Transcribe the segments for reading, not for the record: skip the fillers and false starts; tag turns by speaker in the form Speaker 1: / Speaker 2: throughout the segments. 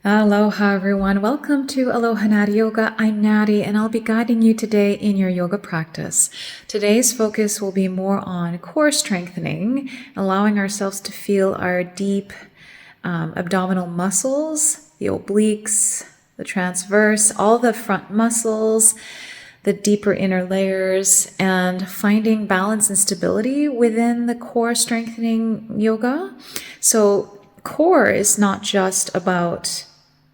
Speaker 1: Aloha everyone, welcome to Aloha Nathie Yoga. I'm Nathie and I'll be guiding you today in your yoga practice. Today's focus will be more on core strengthening, allowing ourselves to feel our deep abdominal muscles, the obliques, the transverse, all the front muscles, the deeper inner layers, and finding balance and stability within the core strengthening yoga. So core is not just about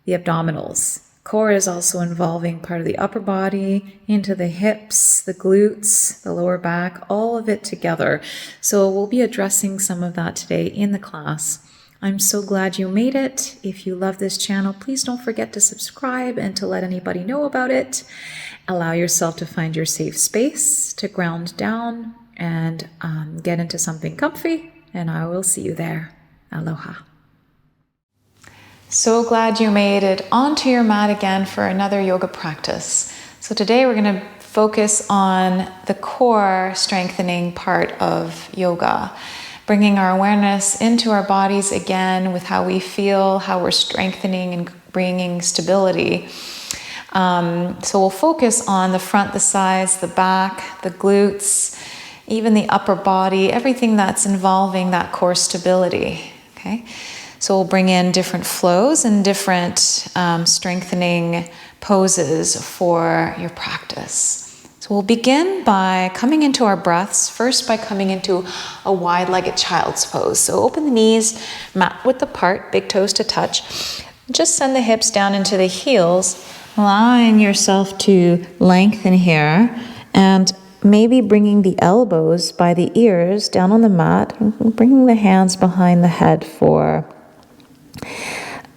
Speaker 1: the abdominals. Core is also involving part of the upper body, into the hips, the glutes, the lower back, all of it together. So we'll be addressing some of that today in the class. I'm so glad you made it. If you love this channel, please don't forget to subscribe and to let anybody know about it. Allow yourself to find your safe space to ground down and get into something comfy, and I will see you there. Aloha. So glad you made it onto your mat again for another yoga practice. So today we're going to focus on the core strengthening part of yoga, bringing our awareness into our bodies again with how we feel, how we're strengthening and bringing stability. So we'll focus on the front, the sides, the back, the glutes, even the upper body, everything that's involving that core stability. Okay. So we'll bring in different flows and different strengthening poses for your practice. So we'll begin by coming into our breaths, first by coming into a wide-legged child's pose. So open the knees, mat width apart, big toes to touch. Just send the hips down into the heels, allowing yourself to lengthen here, and maybe bringing the elbows by the ears down on the mat, and bringing the hands behind the head for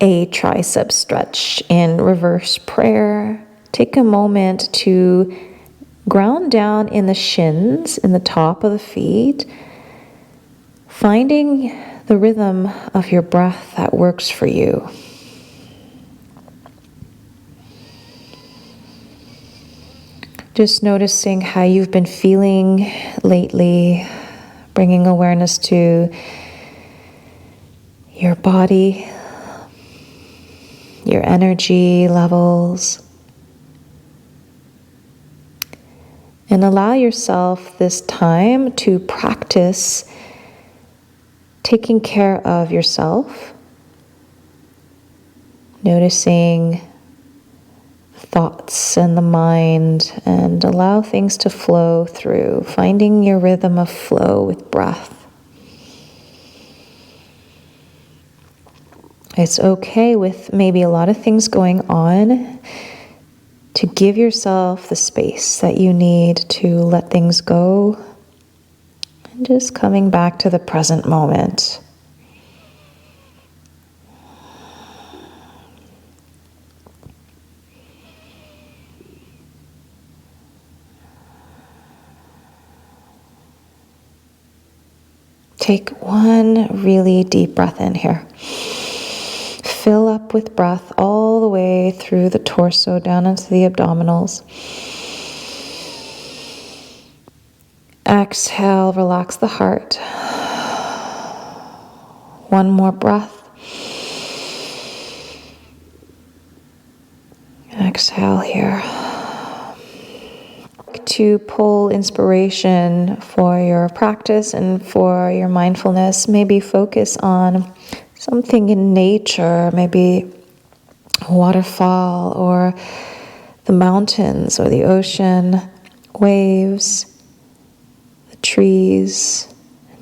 Speaker 1: a tricep stretch in reverse prayer. Take a moment to ground down in the shins, in the top of the feet, finding the rhythm of your breath that works for you. Just noticing how you've been feeling lately, bringing awareness to your body, your energy levels, and allow yourself this time to practice taking care of yourself, noticing thoughts and the mind, and allow things to flow through, finding your rhythm of flow with breath. It's okay with maybe a lot of things going on to give yourself the space that you need to let things go and just coming back to the present moment. Take one really deep breath in here. Fill up with breath all the way through the torso, down into the abdominals. Exhale, relax the heart. One more breath. Exhale here. To pull inspiration for your practice and for your mindfulness, maybe focus on something in nature, maybe a waterfall or the mountains or the ocean, waves, the trees,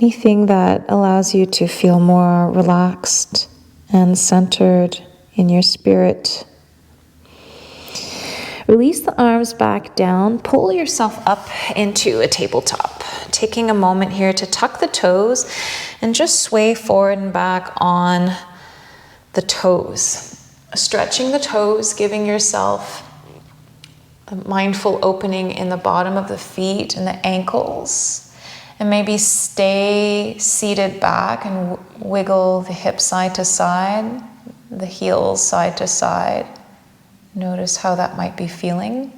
Speaker 1: anything that allows you to feel more relaxed and centered in your spirit. Release the arms back down, pull yourself up into a tabletop. Taking a moment here to tuck the toes and just sway forward and back on the toes. Stretching the toes, giving yourself a mindful opening in the bottom of the feet and the ankles. And maybe stay seated back and wiggle the hips side to side, the heels side to side. Notice how that might be feeling.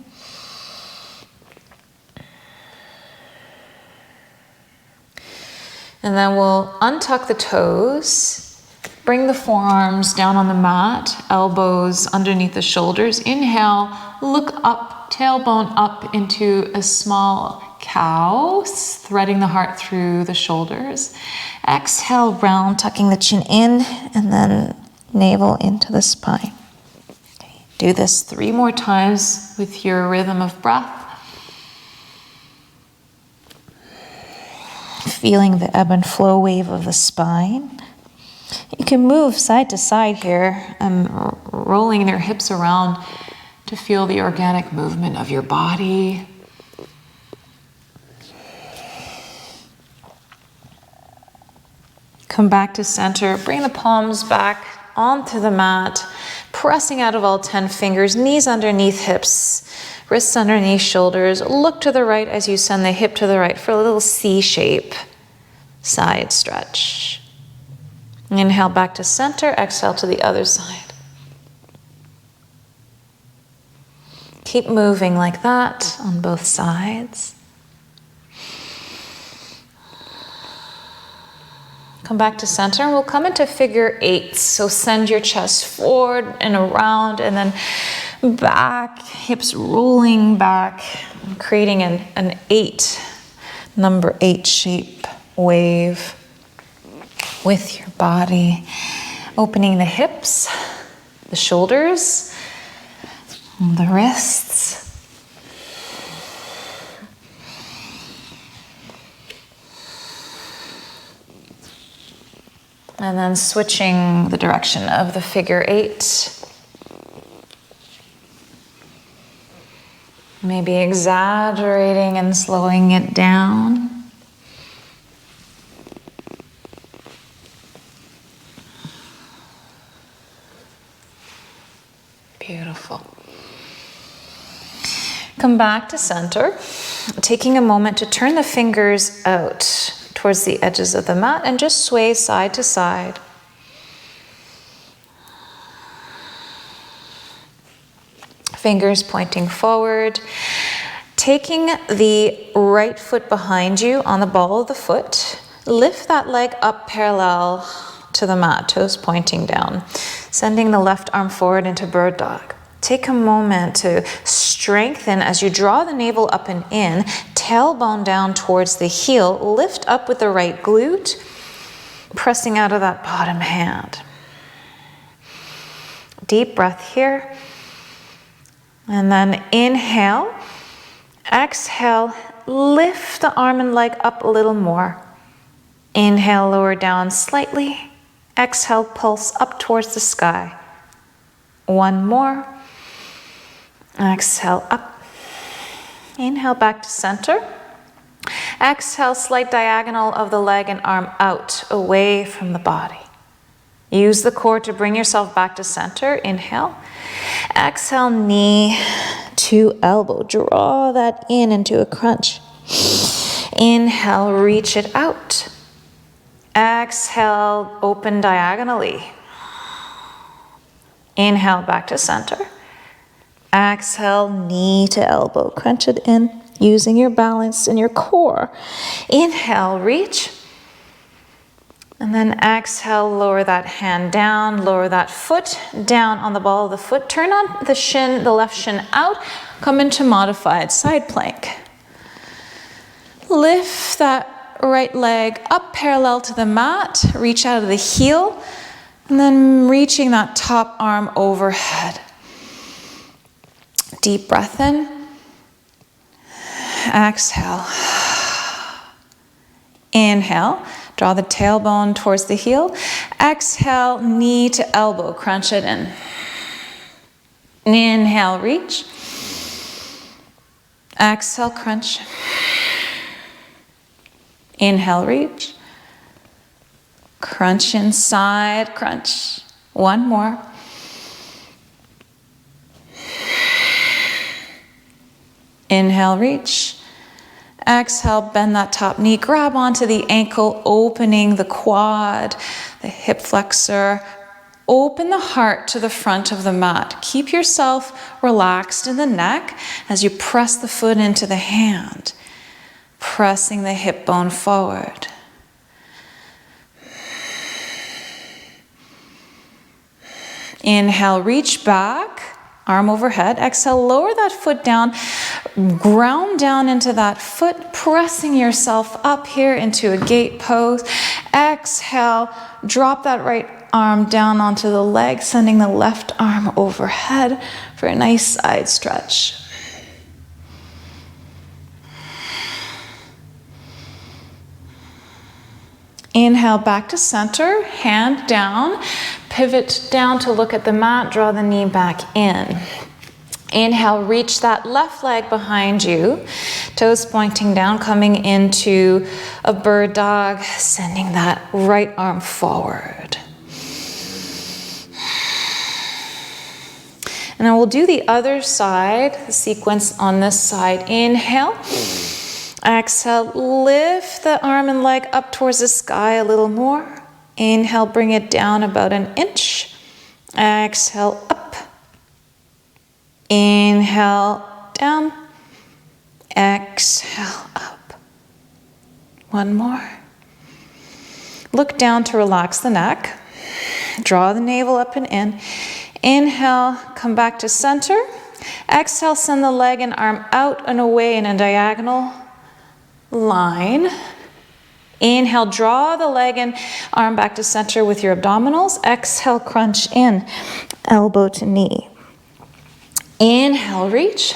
Speaker 1: And then we'll untuck the toes, Bring the forearms down on the mat, elbows underneath the shoulders. Inhale, look up, tailbone up into a small cow, threading the heart through the shoulders. Exhale, round, tucking the chin in, and then navel into the spine. Okay. Do this 3 more times with your rhythm of breath. Feeling the ebb and flow wave of the spine. You can move side to side here and rolling your hips around to feel the organic movement of your body. Come back to center. Bring the palms back onto the mat, pressing out of all 10 fingers, knees underneath hips, wrists underneath shoulders. Look to the right as you send the hip to the right for a little C shape side stretch. Inhale back to center, exhale to the other side. Keep moving like that on both sides. Come back to center and we'll come into figure 8. So send your chest forward and around and then back, hips rolling back, creating an 8, number 8 shape wave with your body. Opening the hips, the shoulders, the wrists. And then switching the direction of the figure 8. Maybe exaggerating and slowing it down. Beautiful. Come back to center, taking a moment to turn the fingers out towards the edges of the mat and just sway side to side. Fingers pointing forward. Taking the right foot behind you on the ball of the foot, lift that leg up parallel to the mat, toes pointing down. Sending the left arm forward into bird dog. Take a moment to strengthen as you draw the navel up and in, tailbone down towards the heel, lift up with the right glute, pressing out of that bottom hand. Deep breath here. And then inhale, exhale, lift the arm and leg up a little more. Inhale, lower down slightly. Exhale, pulse up towards the sky. 1 more. Exhale, up. Inhale, back to center. Exhale, slight diagonal of the leg and arm out, away from the body. Use the core to bring yourself back to center. Inhale. Exhale, knee to elbow. Draw that in into a crunch. Inhale, reach it out. Exhale, open diagonally. Inhale, back to center. Exhale, knee to elbow. Crunch it in, using your balance in your core. Inhale, reach. And then exhale, lower that hand down, lower that foot down on the ball of the foot. Turn on the shin, the left shin out. Come into modified side plank. Lift that right leg up parallel to the mat, reach out of the heel, and then reaching that top arm overhead. Deep breath in. Exhale. Inhale, draw the tailbone towards the heel. Exhale, knee to elbow, crunch it in. Inhale, reach. Exhale, crunch. Inhale, reach. Crunch inside, crunch. 1 more. Inhale, reach. Exhale, bend that top knee. Grab onto the ankle, opening the quad, the hip flexor. Open the heart to the front of the mat. Keep yourself relaxed in the neck as you press the foot into the hand. Pressing the hip bone forward. Inhale, reach back, arm overhead. Exhale, lower that foot down, ground down into that foot, pressing yourself up here into a gate pose. Exhale, drop that right arm down onto the leg, sending the left arm overhead for a nice side stretch. Inhale, back to center, hand down, pivot down to look at the mat, draw the knee back in. Inhale, reach that left leg behind you, toes pointing down, coming into a bird dog, sending that right arm forward. And then we'll do the other side, the sequence on this side. Inhale. Exhale, lift the arm and leg up towards the sky a little more. Inhale, bring it down about an inch. Exhale, up. Inhale, down. Exhale, up. One more. Look down to relax the neck. Draw the navel up and in. Inhale, come back to center. Exhale, send the leg and arm out and away in a diagonal line. Inhale, draw the leg and arm back to center with your abdominals. Exhale, crunch in, elbow to knee. Inhale, reach.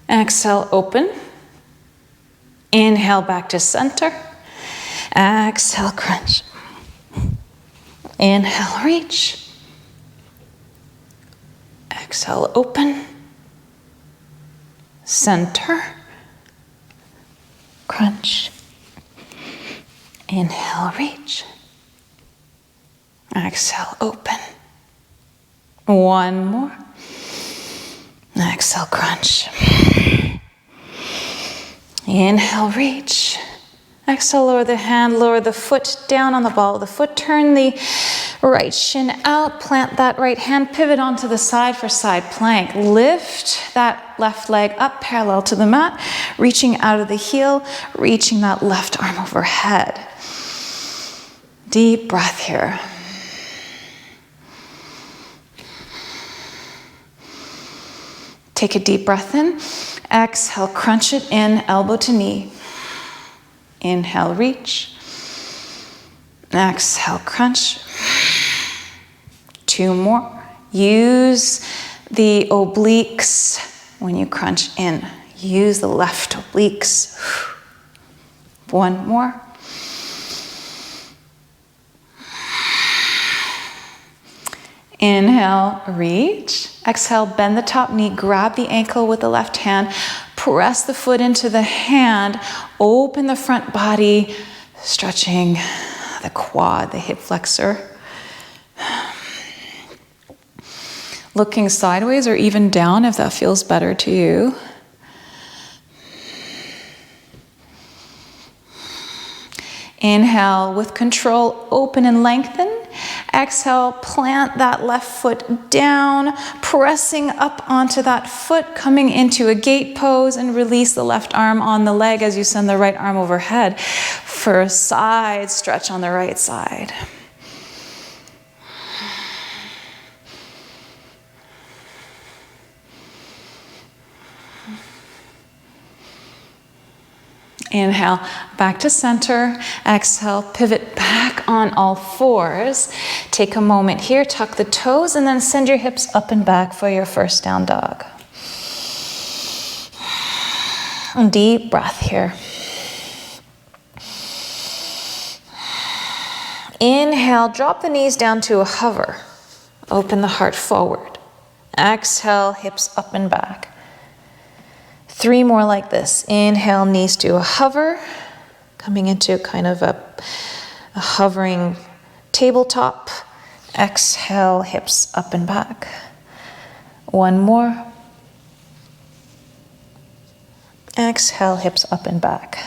Speaker 1: Exhale, open. Inhale, back to center. Exhale, crunch. Inhale, reach. Exhale, open. Center. Crunch. Inhale, reach. Exhale, open. One more. Exhale, crunch. Inhale, reach. Exhale, lower the hand, lower the foot down on the ball of the foot. Turn the right shin out, plant that right hand, pivot onto the side for side plank. Lift that left leg up parallel to the mat, reaching out of the heel, reaching that left arm overhead. Deep breath here. Take a deep breath in. Exhale, crunch it in, elbow to knee. Inhale, reach. Exhale, crunch. Two more. Use the obliques when you crunch in. Use the left obliques. One more. Inhale, reach. Exhale, bend the top knee, grab the ankle with the left hand, press the foot into the hand, open the front body, stretching the quad, the hip flexor. Looking sideways or even down if that feels better to you. Inhale, with control, open and lengthen. Exhale, plant that left foot down, pressing up onto that foot, coming into a gate pose, and release the left arm on the leg as you send the right arm overhead for a side stretch on the right side. Inhale, back to center. Exhale, pivot back on all fours. Take a moment here, tuck the toes, and then send your hips up and back for your first down dog. Deep breath here. Inhale, drop the knees down to a hover. Open the heart forward. Exhale, hips up and back. 3 more like this. Inhale, knees to a hover, coming into kind of a hovering tabletop. Exhale, hips up and back. 1 more. Exhale, hips up and back.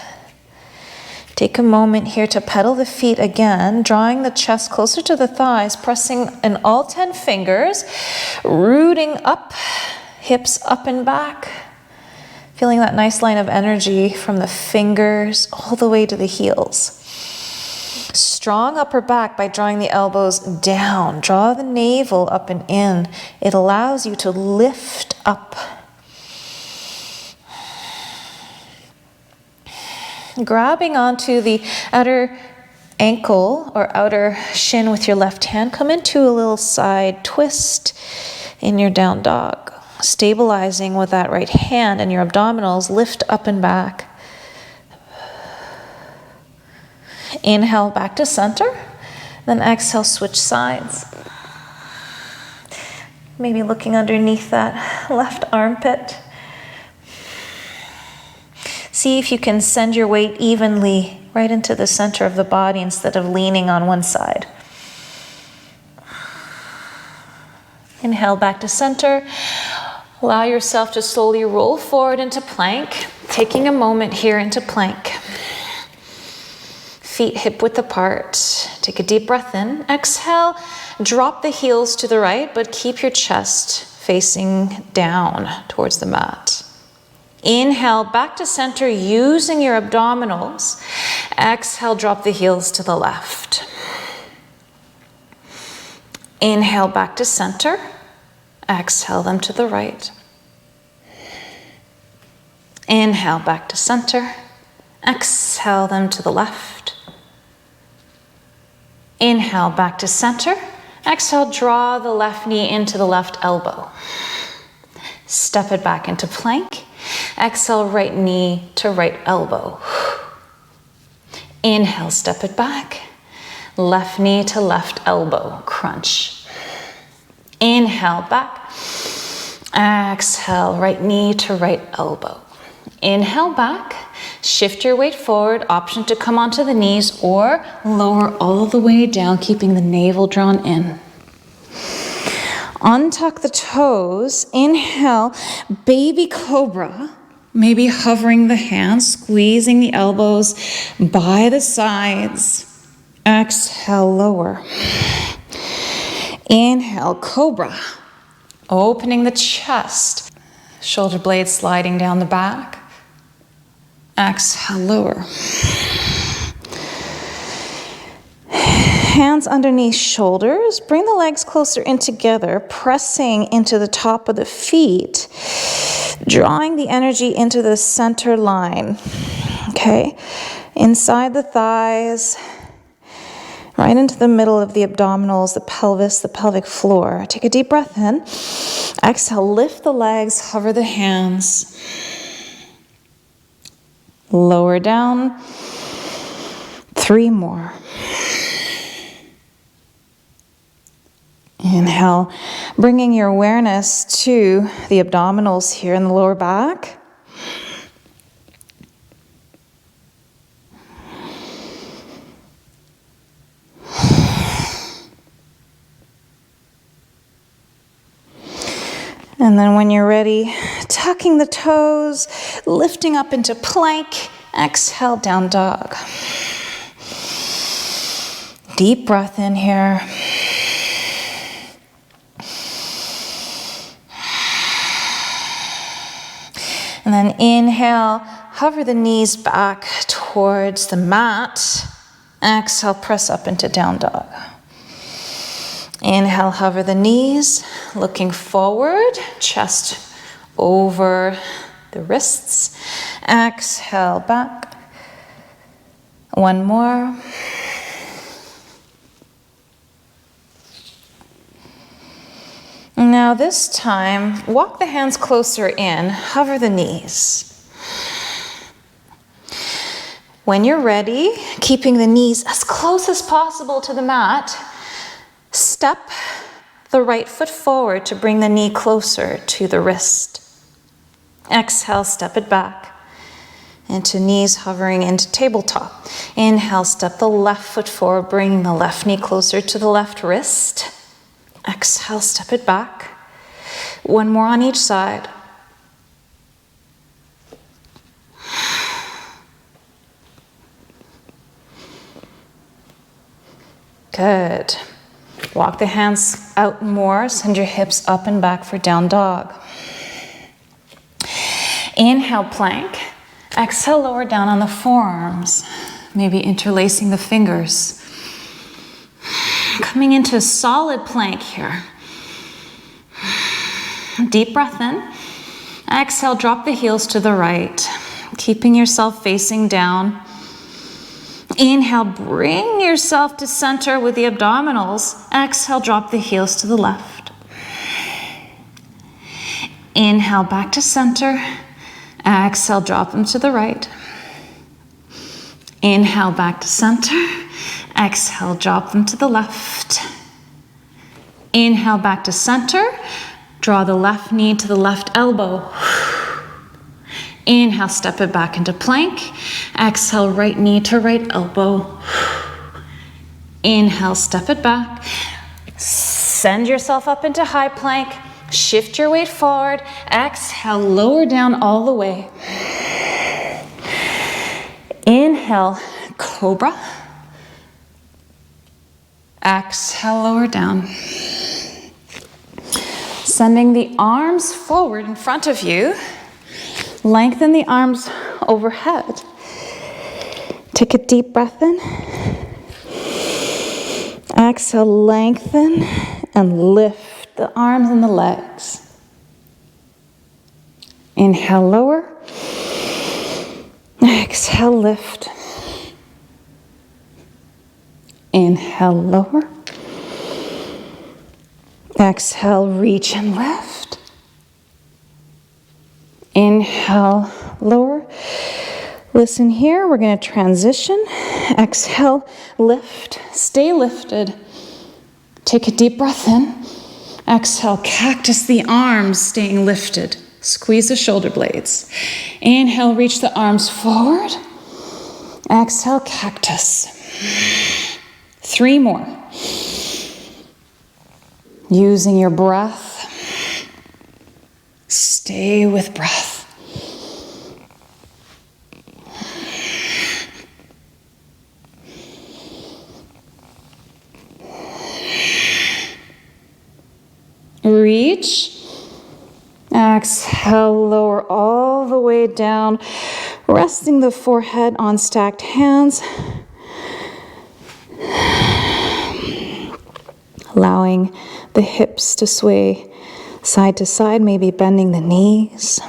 Speaker 1: Take a moment here to pedal the feet again, drawing the chest closer to the thighs, pressing in all 10 fingers, rooting up, hips up and back. Feeling that nice line of energy from the fingers all the way to the heels. Strong upper back by drawing the elbows down. Draw the navel up and in. It allows you to lift up. Grabbing onto the outer ankle or outer shin with your left hand, come into a little side twist in your down dog. Stabilizing with that right hand, and your abdominals lift up and back. Inhale back to center, then exhale, switch sides. Maybe looking underneath that left armpit. See if you can send your weight evenly right into the center of the body instead of leaning on one side. Inhale back to center. Allow yourself to slowly roll forward into plank, taking a moment here into plank. Feet hip width apart. Take a deep breath in. Exhale, drop the heels to the right, but keep your chest facing down towards the mat. Inhale back to center using your abdominals. Exhale, drop the heels to the left. Inhale back to center. Exhale them to the right. Inhale back to center. Exhale them to the left. Inhale back to center. Exhale, draw the left knee into the left elbow. Step it back into plank. Exhale, right knee to right elbow. Inhale, step it back. Left knee to left elbow, crunch. Inhale, back. Exhale, right knee to right elbow. Inhale, back. Shift your weight forward. Option to come onto the knees or lower all the way down, keeping the navel drawn in. Untuck the toes. Inhale, baby cobra. Maybe hovering the hands, squeezing the elbows by the sides. Exhale, lower. Inhale, cobra. Opening the chest. Shoulder blades sliding down the back. Exhale, lower. Hands underneath shoulders. Bring the legs closer in together, pressing into the top of the feet, drawing the energy into the center line. Okay? Inside the thighs, right into the middle of the abdominals, the pelvis, the pelvic floor. Take a deep breath in. Exhale, lift the legs, hover the hands. Lower down. 3 more. Inhale, bringing your awareness to the abdominals here in the lower back. And then when you're ready, tucking the toes, lifting up into plank, exhale, down dog. Deep breath in here. And then inhale, hover the knees back towards the mat. Exhale, press up into down dog. Inhale, hover the knees, looking forward, chest over the wrists. Exhale, back. 1 more. Now this time, walk the hands closer in, hover the knees. When you're ready, keeping the knees as close as possible to the mat, step the right foot forward to bring the knee closer to the wrist. Exhale, step it back into knees hovering into tabletop. Inhale, step the left foot forward, bringing the left knee closer to the left wrist. Exhale, step it back. 1 more on each side. Good. Walk the hands out more. Send your hips up and back for down dog. Inhale, plank. Exhale, lower down on the forearms. Maybe interlacing the fingers. Coming into a solid plank here. Deep breath in. Exhale, drop the heels to the right, keeping yourself facing down. Inhale, bring yourself to center with the abdominals. Exhale, drop the heels to the left. Inhale, back to center. Exhale, drop them to the right. Inhale, back to center. Exhale, drop them to the left. Inhale, back to center. Draw the left knee to the left elbow. Inhale, step it back into plank. Exhale, right knee to right elbow. Inhale, step it back. Send yourself up into high plank. Shift your weight forward. Exhale, lower down all the way. Inhale, cobra. Exhale, lower down. Sending the arms forward in front of you. Lengthen the arms overhead. Take a deep breath in. Exhale, lengthen and lift the arms and the legs. Inhale, lower. Exhale, lift. Inhale, lower. Exhale, reach and lift. Inhale, lower. Listen here, we're going to transition. Exhale, lift. Stay lifted. Take a deep breath in. Exhale, cactus the arms, staying lifted. Squeeze the shoulder blades. Inhale, reach the arms forward. Exhale, cactus. 3 more. Using your breath. Stay with breath. Reach. Exhale, lower all the way down, resting the forehead on stacked hands. Allowing the hips to sway side to side, maybe bending the knees.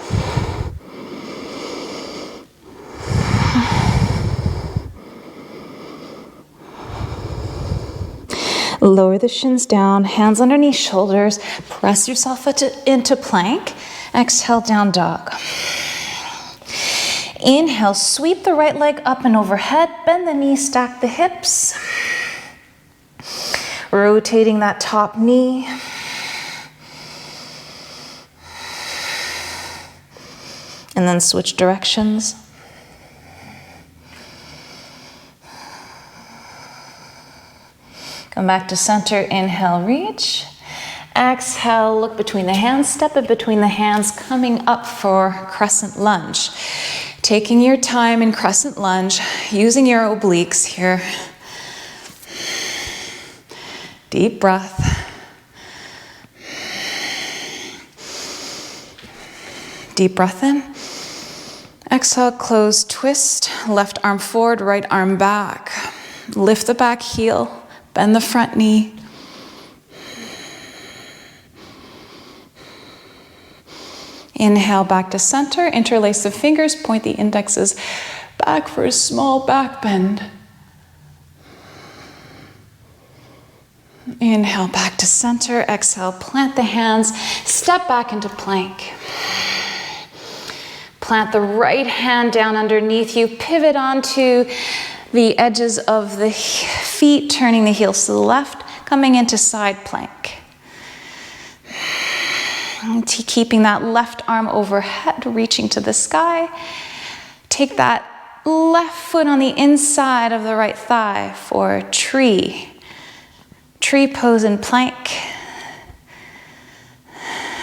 Speaker 1: Lower the shins down, hands underneath shoulders. Press yourself into plank. Exhale, down dog. Inhale, sweep the right leg up and overhead. Bend the knees, stack the hips. Rotating that top knee. And then switch directions. Come back to center, inhale, reach. Exhale, look between the hands, step it between the hands, coming up for crescent lunge. Taking your time in crescent lunge, using your obliques here. Deep breath. Deep breath in. Exhale, close, twist, left arm forward, right arm back. Lift the back heel. Bend the front knee. Inhale, back to center. Interlace the fingers. Point the indexes back for a small back bend. Inhale, back to center. Exhale, plant the hands. Step back into plank. Plant the right hand down underneath you. Pivot onto the edges of the feet, turning the heels to the left, coming into side plank. Keeping that left arm overhead, reaching to the sky. Take that left foot on the inside of the right thigh for tree. Tree pose in plank.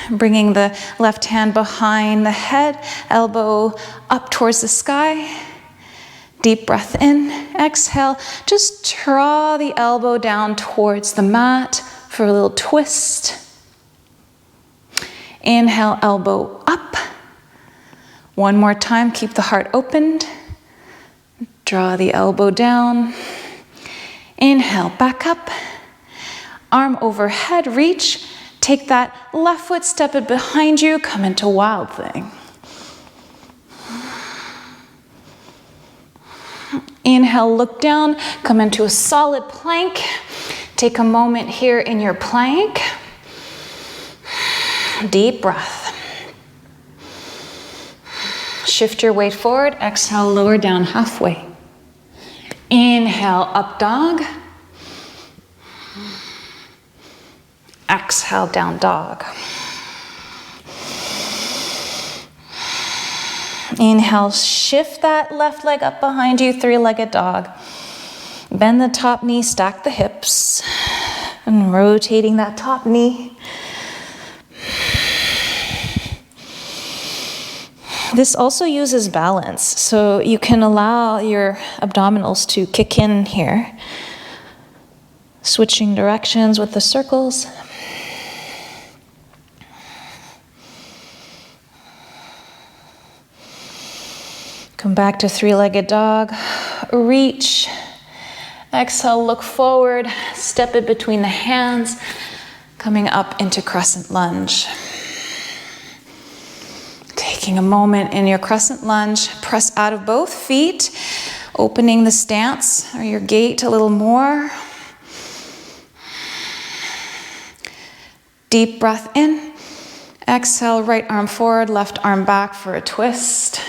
Speaker 1: Bringing the left hand behind the head, elbow up towards the sky. Deep breath in, exhale. Just draw the elbow down towards the mat for a little twist. Inhale, elbow up. One more time, keep the heart opened. Draw the elbow down. Inhale, back up. Arm overhead, reach. Take that left foot, step it behind you, come into Wild Thing. Inhale, look down, come into a solid plank. Take a moment here in your plank. Deep breath. Shift your weight forward, exhale, lower down halfway. Inhale, up dog. Exhale, down dog. Inhale, shift that left leg up behind you, three-legged dog. Bend the top knee, stack the hips, and rotating that top knee. This also uses balance, so you can allow your abdominals to kick in here. Switching directions with the circles. Come back to three-legged dog, reach, exhale, look forward, step it between the hands, coming up into crescent lunge. Taking a moment in your crescent lunge, press out of both feet, opening the stance or your gait a little more. Deep breath in, exhale, right arm forward, left arm back for a twist.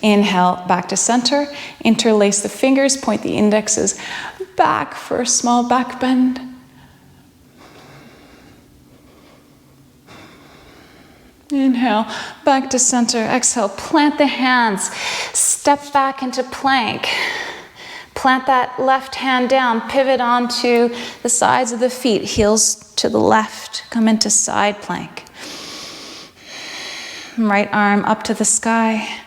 Speaker 1: Inhale, back to center. Interlace the fingers, point the indexes back for a small back bend. Inhale, back to center. Exhale, plant the hands. Step back into plank. Plant that left hand down. Pivot onto the sides of the feet. Heels to the left. Come into side plank. Right arm up to the sky.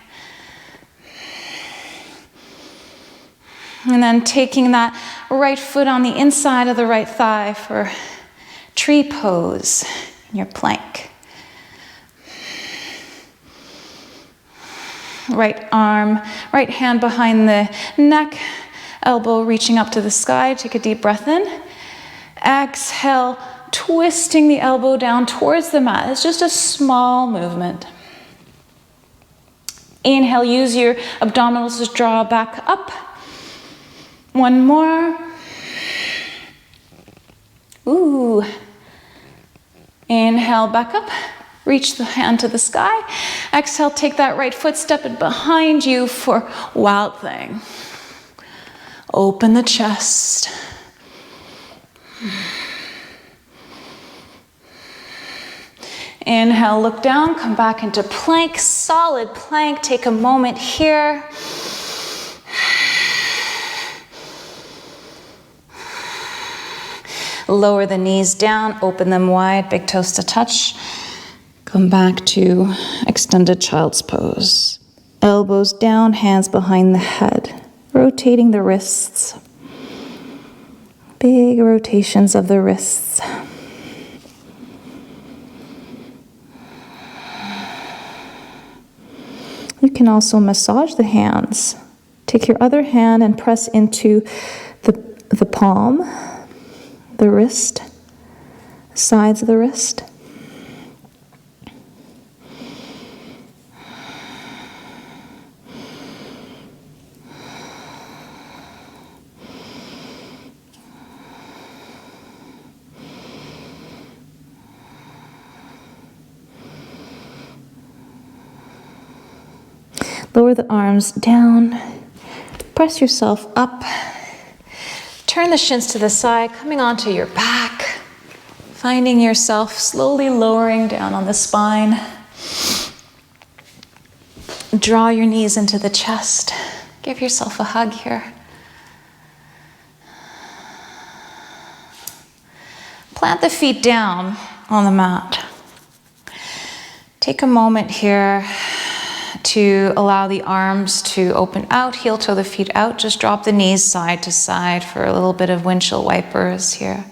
Speaker 1: And then taking that right foot on the inside of the right thigh for tree pose in your plank. Right arm, right hand behind the neck, elbow reaching up to the sky. Take a deep breath in. Exhale, twisting the elbow down towards the mat. It's just a small movement. Inhale, use your abdominals to draw back up. One more. Ooh. Inhale, back up. Reach the hand to the sky. Exhale, take that right foot, step it behind you for Wild Thing. Open the chest. Inhale, look down, come back into plank, solid plank. Take a moment here. Lower the knees down, open them wide, big toes to touch. Come back to extended child's pose. Elbows down, hands behind the head. Rotating the wrists. Big rotations of the wrists. You can also massage the hands. Take your other hand and press into the palm, the wrist, sides of the wrist. Lower the arms down, press yourself up, turn the shins to the side, coming onto your back, finding yourself slowly lowering down on the spine. Draw your knees into the chest, give yourself a hug here. Plant the feet down on the mat. Take a moment here to allow the arms to open out, heel toe the feet out. Just drop the knees side to side for a little bit of windshield wipers here.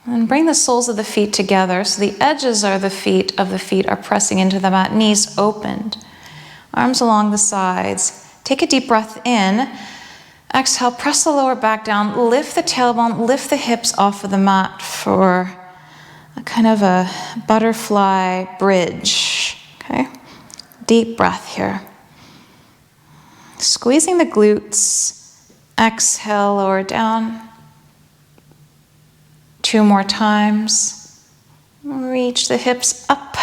Speaker 1: And bring the soles of the feet together so the edges of the feet are pressing into the mat, knees opened. Arms along the sides. Take a deep breath in. Exhale, press the lower back down, lift the tailbone, lift the hips off of the mat for a kind of a butterfly bridge. Okay? Deep breath here. Squeezing the glutes. Exhale, lower down. 2 more times. Reach the hips up.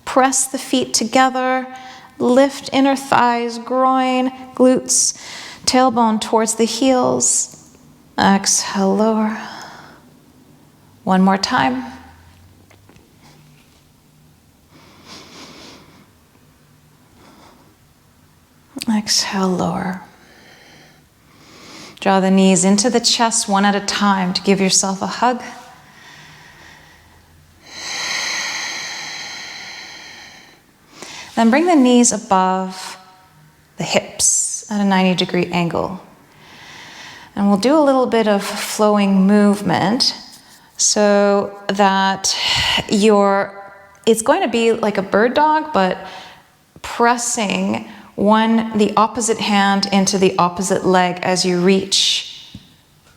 Speaker 1: Press the feet together. Lift inner thighs, groin, glutes, tailbone towards the heels. Exhale, lower. 1 more time. Exhale, lower. Draw the knees into the chest 1 at a time to give yourself a hug. Then bring the knees above the hips at a 90-degree angle. And we'll do a little bit of flowing movement so that it's going to be like a bird dog, but pressing the opposite hand into the opposite leg as you reach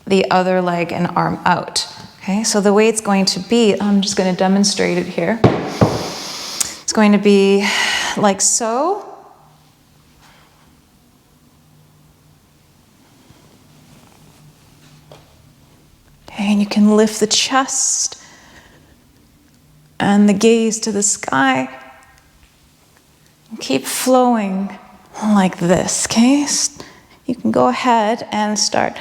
Speaker 1: the other leg and arm out. Okay, so the way it's going to be, I'm just going to demonstrate it here. It's going to be like so. Okay, and you can lift the chest and the gaze to the sky. And keep flowing like this, okay? You can go ahead and start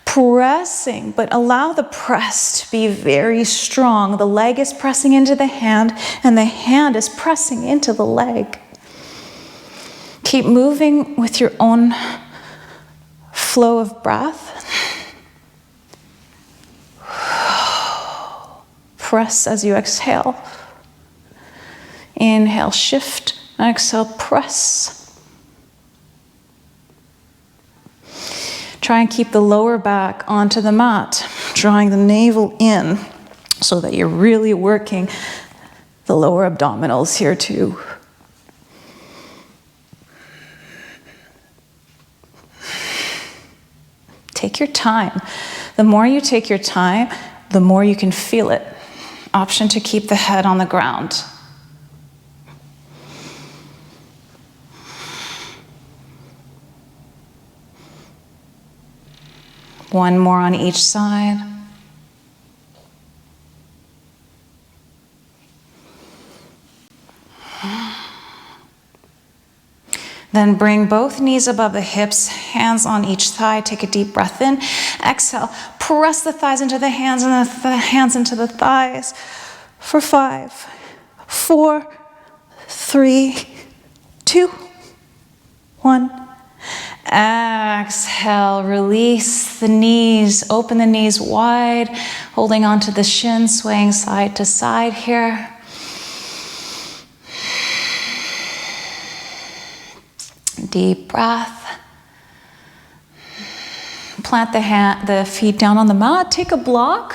Speaker 1: pressing, but allow the press to be very strong. The leg is pressing into the hand, and the hand is pressing into the leg. Keep moving with your own flow of breath. Press as you exhale. Inhale, shift. Exhale, press. Try and keep the lower back onto the mat, drawing the navel in so that you're really working the lower abdominals here too. Take your time. The more you take your time, the more you can feel it. Option to keep the head on the ground. One more on each side. Then bring both knees above the hips, hands on each thigh. Take a deep breath in. Exhale. Press the thighs into the hands and the hands into the thighs for 5, 4, 3, 2, 1. Exhale, release the knees, open the knees wide, holding onto the shins, swaying side to side here. Deep breath. Plant the feet down on the mat, take a block.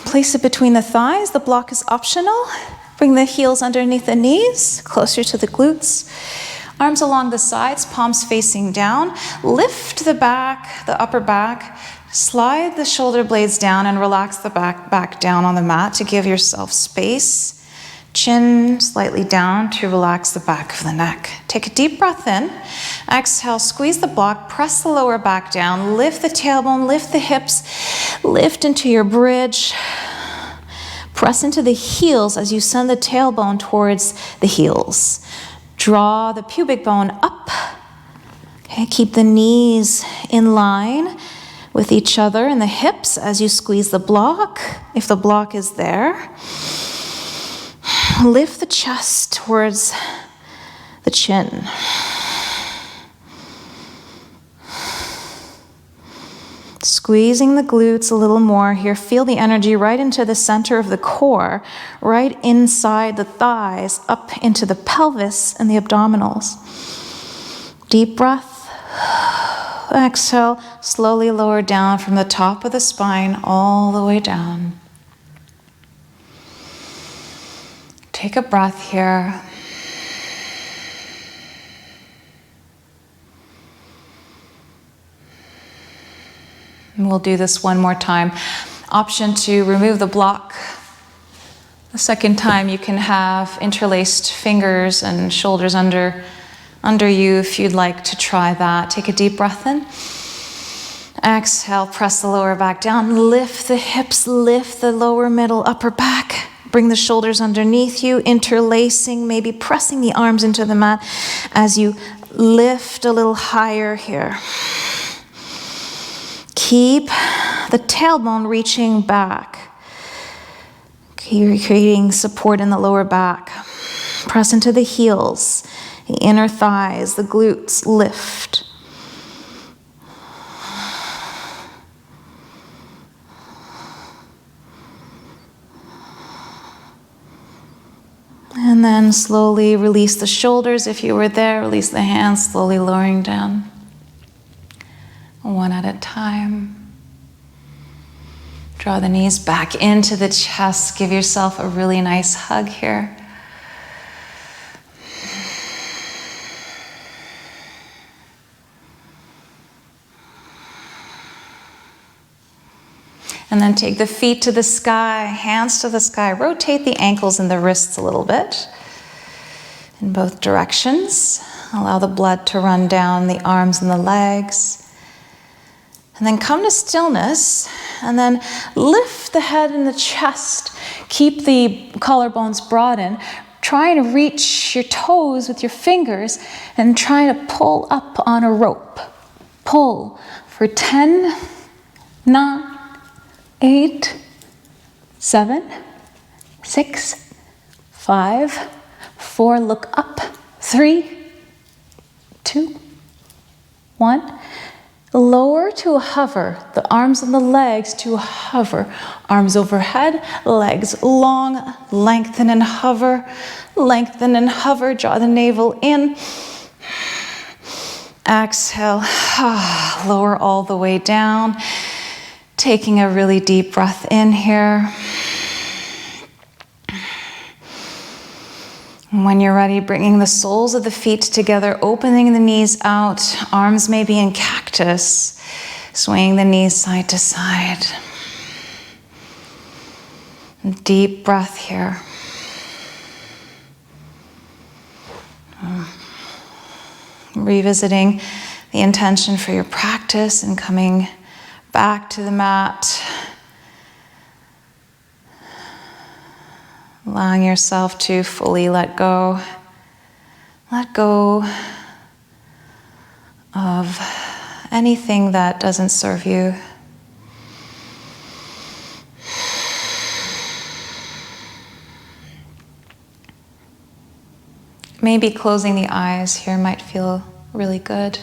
Speaker 1: Place it between the thighs, the block is optional. Bring the heels underneath the knees, closer to the glutes. Arms along the sides, palms facing down. Lift the back, the upper back. Slide the shoulder blades down and relax the back down on the mat to give yourself space. Chin slightly down to relax the back of the neck. Take a deep breath in. Exhale, squeeze the block, press the lower back down. Lift the tailbone, lift the hips. Lift into your bridge. Press into the heels as you send the tailbone towards the heels. Draw the pubic bone up. Okay, keep the knees in line with each other and the hips as you squeeze the block, if the block is there. Lift the chest towards the chin. Squeezing the glutes a little more here. Feel the energy right into the center of the core, right inside the thighs, up into the pelvis and the abdominals. Deep breath. Exhale, slowly lower down from the top of the spine all the way down. Take a breath here. And we'll do this one more time. Option to remove the block. The second time you can have interlaced fingers and shoulders under you if you'd like to try that. Take a deep breath in. Exhale, press the lower back down. Lift the hips, lift the lower, middle, upper back. Bring the shoulders underneath you, interlacing, maybe pressing the arms into the mat as you lift a little higher here. Keep the tailbone reaching back. You're creating support in the lower back. Press into the heels, the inner thighs, the glutes lift. And then slowly release the shoulders. If you were there, release the hands, slowly lowering down. One at a time. Draw the knees back into the chest. Give yourself a really nice hug here. And then take the feet to the sky, hands to the sky. Rotate the ankles and the wrists a little bit in both directions. Allow the blood to run down the arms and the legs. And then come to stillness, and then lift the head and the chest. Keep the collarbones broadened. Try to reach your toes with your fingers and try to pull up on a rope. Pull for 10, 9, 8, 7, 6, 5, 4. Look up. 3, 2, 1. Lower to a hover, the arms and the legs to a hover. Arms overhead, legs long, lengthen and hover, draw the navel in. Exhale, lower all the way down. Taking a really deep breath in here. When you're ready, bringing the soles of the feet together, opening the knees out, arms may be in cactus, swaying the knees side to side. Deep breath here. Revisiting the intention for your practice and coming back to the mat. Allowing yourself to fully let go. Let go of anything that doesn't serve you. Maybe closing the eyes here might feel really good.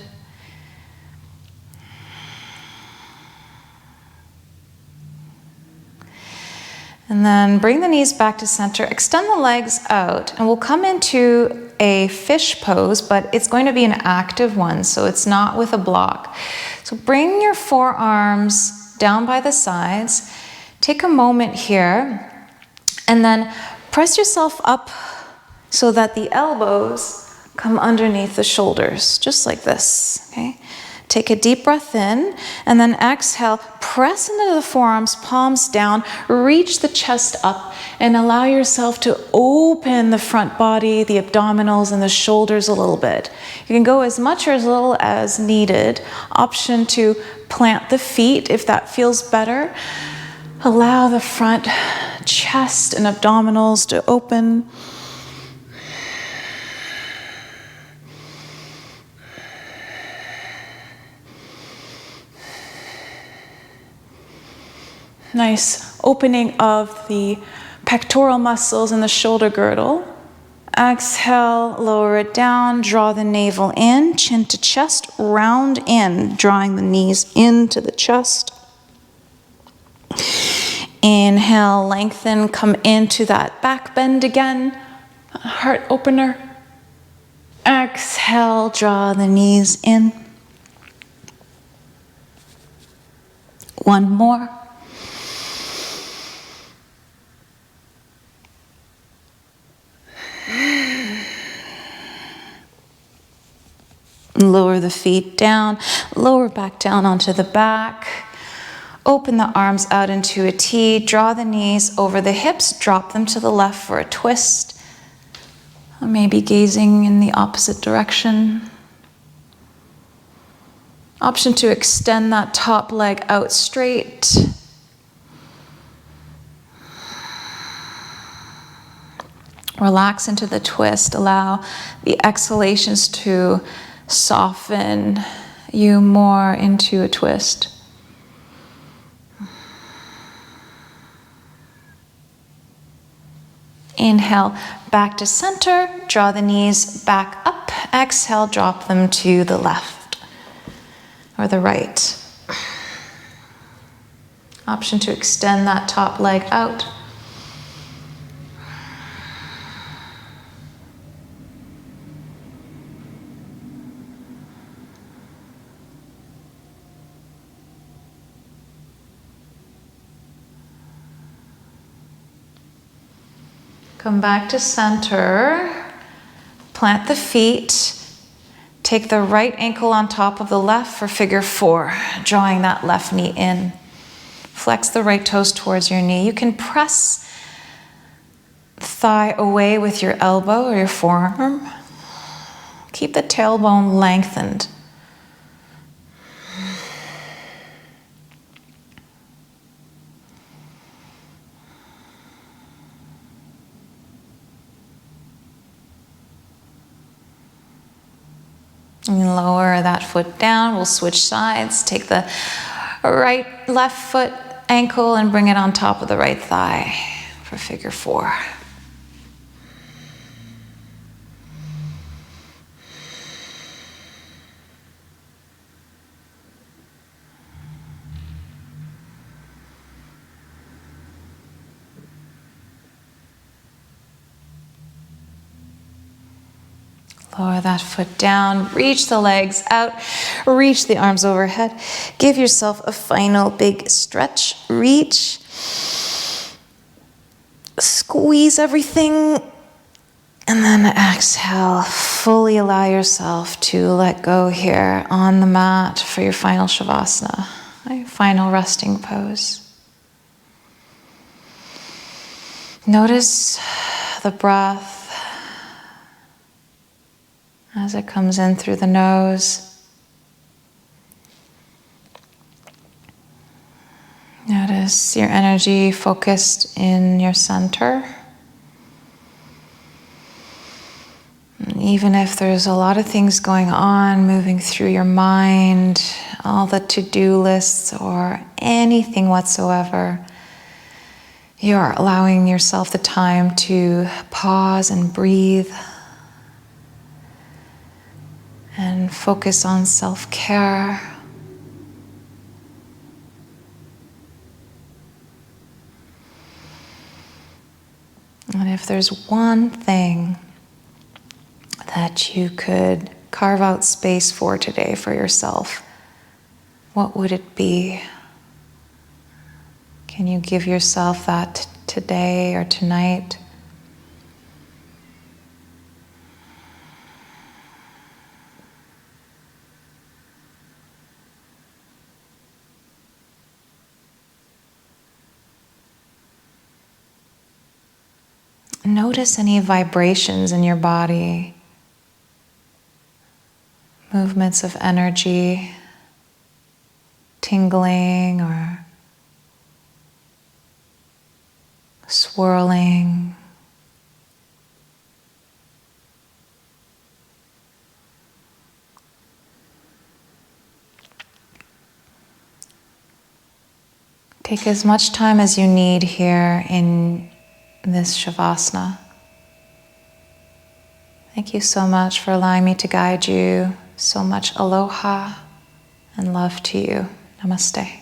Speaker 1: And then bring the knees back to center, extend the legs out, and we'll come into a fish pose, but it's going to be an active one, so it's not with a block. So bring your forearms down by the sides, take a moment here, and then press yourself up so that the elbows come underneath the shoulders, just like this, okay? Take a deep breath in, and then exhale, press into the forearms, palms down, reach the chest up, and allow yourself to open the front body, the abdominals, and the shoulders a little bit. You can go as much or as little as needed. Option to plant the feet if that feels better. Allow the front chest and abdominals to open. Nice opening of the pectoral muscles and the shoulder girdle. Exhale, lower it down, draw the navel in, chin to chest, round in, drawing the knees into the chest. Inhale, lengthen, come into that back bend again, heart opener. Exhale, draw the knees in. One more. Lower the feet down, lower back down onto the back. Open the arms out into a T, draw the knees over the hips, drop them to the left for a twist. Or maybe gazing in the opposite direction. Option to extend that top leg out straight. Relax into the twist. Allow the exhalations to soften you more into a twist. Inhale, back to center. Draw the knees back up. Exhale, drop them to the left or the right. Option to extend that top leg out. Come back to center, plant the feet, take the right ankle on top of the left for figure 4, drawing that left knee in. Flex the right toes towards your knee. You can press the thigh away with your elbow or your forearm. Keep the tailbone lengthened. And lower that foot down. We'll switch sides. Take the left foot ankle and bring it on top of the right thigh for figure 4. Lower that foot down, reach the legs out, reach the arms overhead. Give yourself a final big stretch, reach. Squeeze everything, and then exhale. Fully allow yourself to let go here on the mat for your final Shavasana, right? Final resting pose. Notice the breath as it comes in through the nose. Notice your energy focused in your center. And even if there's a lot of things going on moving through your mind, all the to-do lists or anything whatsoever, you're allowing yourself the time to pause and breathe and focus on self-care. And if there's one thing that you could carve out space for today for yourself, what would it be? Can you give yourself that today or tonight? Notice any vibrations in your body, movements of energy, tingling or swirling. Take as much time as you need here in this Shavasana. Thank you so much for allowing me to guide you. So much aloha and love to you. Namaste.